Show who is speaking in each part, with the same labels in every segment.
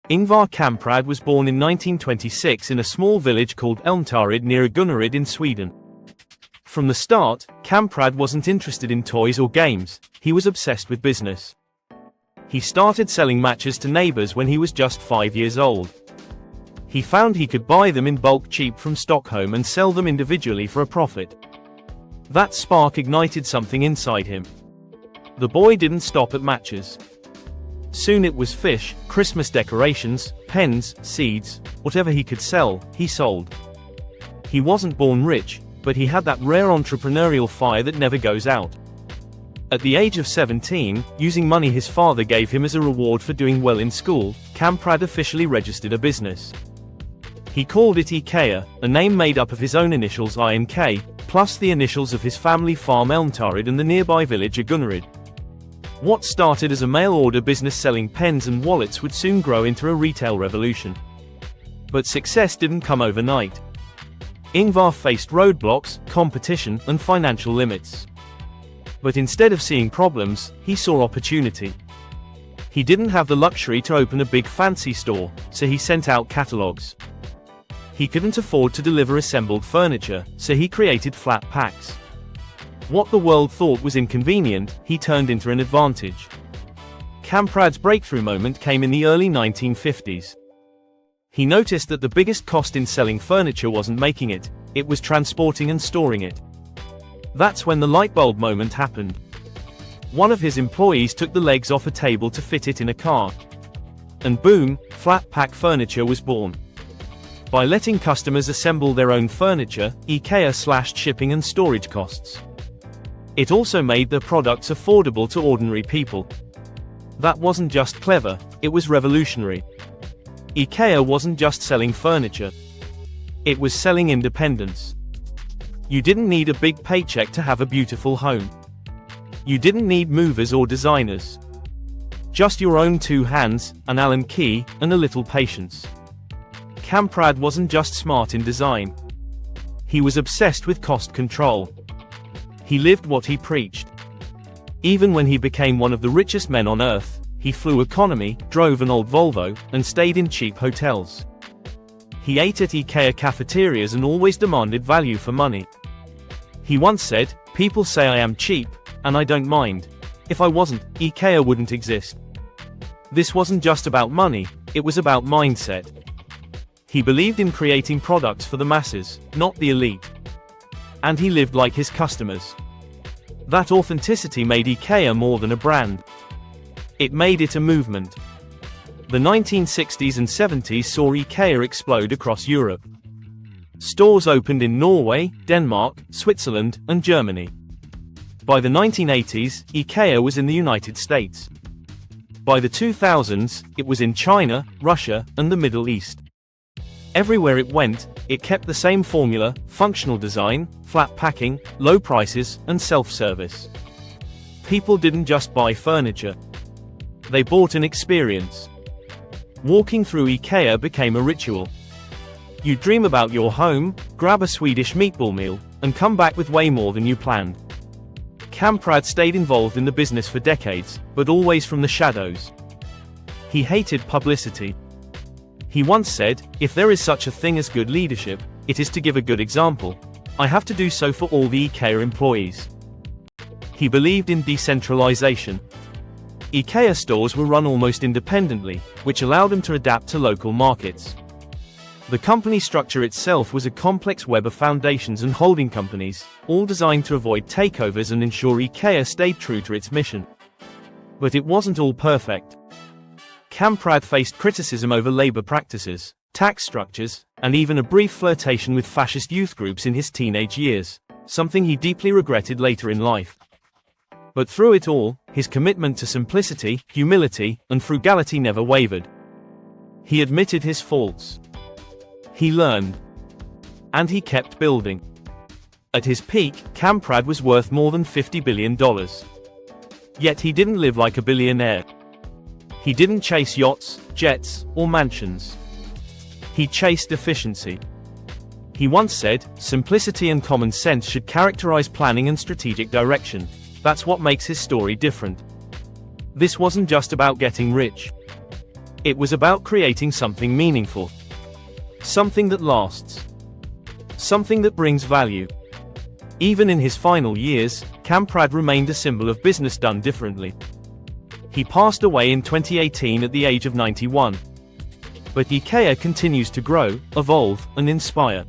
Speaker 1: Ingvar Kamprad was born in 1926 in a small village called Elmtarid near Gunnarid in Sweden. From the start, Kamprad wasn't interested in toys or games, he was obsessed with business. He started selling matches to neighbors when he was just 5 years old. He found he could buy them in bulk cheap from Stockholm and sell them individually for a profit. That spark ignited something inside him. The boy didn't stop at matches. Soon it was fish, Christmas decorations, pens, seeds, whatever he could sell, he sold. He wasn't born rich, but he had that rare entrepreneurial fire that never goes out. At the age of 17, using money his father gave him as a reward for doing well in school, Kamprad officially registered a business. He called it IKEA, a name made up of his own initials I and K, plus the initials of his family farm Elmtarid and the nearby village Gunnarid. What started as a mail-order business selling pens and wallets would soon grow into a retail revolution. But success didn't come overnight. Ingvar faced roadblocks, competition, and financial limits. But instead of seeing problems, he saw opportunity. He didn't have the luxury to open a big fancy store, so he sent out catalogs. He couldn't afford to deliver assembled furniture, so he created flat packs. What the world thought was inconvenient, he turned into an advantage. Kamprad's breakthrough moment came in the early 1950s. He noticed that the biggest cost in selling furniture wasn't making it, it was transporting and storing it. That's when the light bulb moment happened. One of his employees took the legs off a table to fit it in a car. And boom, flat pack furniture was born. By letting customers assemble their own furniture, IKEA slashed shipping and storage costs. It also made their products affordable to ordinary people. That wasn't just clever, it was revolutionary. IKEA wasn't just selling furniture. It was selling independence. You didn't need a big paycheck to have a beautiful home. You didn't need movers or designers. Just your own two hands, an Allen key, and a little patience. Kamprad wasn't just smart in design. He was obsessed with cost control. He lived what he preached. Even when he became one of the richest men on earth, he flew economy, drove an old Volvo, and stayed in cheap hotels. He ate at IKEA cafeterias and always demanded value for money. He once said, "People say I am cheap, and I don't mind. If I wasn't, IKEA wouldn't exist." This wasn't just about money, it was about mindset. He believed in creating products for the masses, not the elite. And he lived like his customers. That authenticity made IKEA more than a brand. It made it a movement. The 1960s and 70s saw IKEA explode across Europe. Stores opened in Norway, Denmark, Switzerland, and Germany. By the 1980s, IKEA was in the United States. By the 2000s, it was in China, Russia, and the Middle East. Everywhere it went, it kept the same formula: functional design, flat packing, low prices, and self-service. People didn't just buy furniture. They bought an experience. Walking through IKEA became a ritual. You dream about your home, grab a Swedish meatball meal, and come back with way more than you planned. Kamprad stayed involved in the business for decades, but always from the shadows. He hated publicity. He once said, "If there is such a thing as good leadership, it is to give a good example. I have to do so for all the IKEA employees." He believed in decentralization. IKEA stores were run almost independently, which allowed them to adapt to local markets. The company structure itself was a complex web of foundations and holding companies, all designed to avoid takeovers and ensure IKEA stayed true to its mission. But it wasn't all perfect. Kamprad faced criticism over labor practices, tax structures, and even a brief flirtation with fascist youth groups in his teenage years, something he deeply regretted later in life. But through it all, his commitment to simplicity, humility, and frugality never wavered. He admitted his faults. He learned. And he kept building. At his peak, Kamprad was worth more than $50 billion. Yet he didn't live like a billionaire. He didn't chase yachts, jets, or mansions. He chased efficiency. He once said, "Simplicity and common sense should characterize planning and strategic direction. That's what makes his story different." This wasn't just about getting rich. It was about creating something meaningful. Something that lasts. Something that brings value. Even in his final years, Kamprad remained a symbol of business done differently. He passed away in 2018 at the age of 91. But IKEA continues to grow, evolve, and inspire.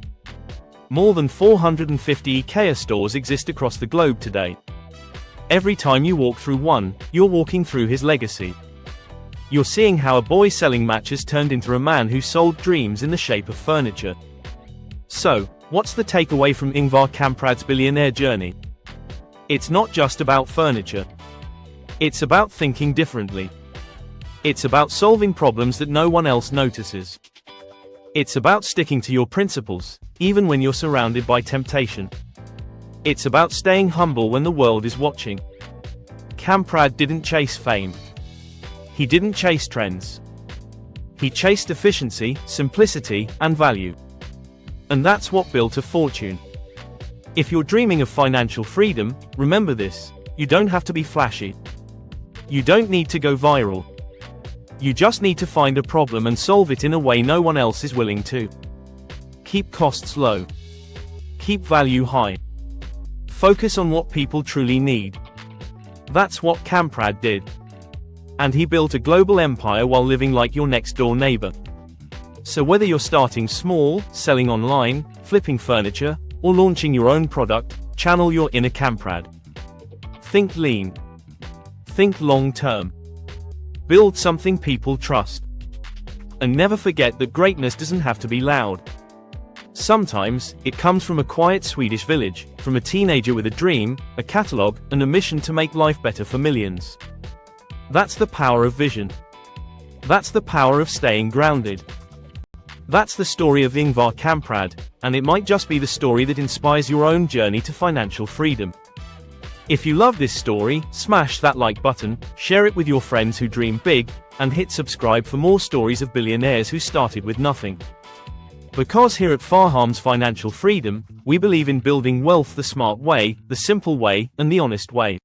Speaker 1: More than 450 IKEA stores exist across the globe today. Every time you walk through one, you're walking through his legacy. You're seeing how a boy selling matches turned into a man who sold dreams in the shape of furniture. So, what's the takeaway from Ingvar Kamprad's billionaire journey? It's not just about furniture. It's about thinking differently. It's about solving problems that no one else notices. It's about sticking to your principles, even when you're surrounded by temptation. It's about staying humble when the world is watching. Kamprad didn't chase fame. He didn't chase trends. He chased efficiency, simplicity, and value. And that's what built a fortune. If you're dreaming of financial freedom, remember this: you don't have to be flashy. You don't need to go viral. You just need to find a problem and solve it in a way no one else is willing to. Keep costs low. Keep value high. Focus on what people truly need. That's what Kamprad did. And he built a global empire while living like your next-door neighbor. So whether you're starting small, selling online, flipping furniture, or launching your own product, channel your inner Kamprad. Think lean. Think long-term. Build something people trust. And never forget that greatness doesn't have to be loud. Sometimes, it comes from a quiet Swedish village, from a teenager with a dream, a catalog, and a mission to make life better for millions. That's the power of vision. That's the power of staying grounded. That's the story of Ingvar Kamprad, and it might just be the story that inspires your own journey to financial freedom. If you love this story, smash that like button, share it with your friends who dream big, and hit subscribe for more stories of billionaires who started with nothing. Because here at Fahaam's Financial Freedom, we believe in building wealth the smart way, the simple way, and the honest way.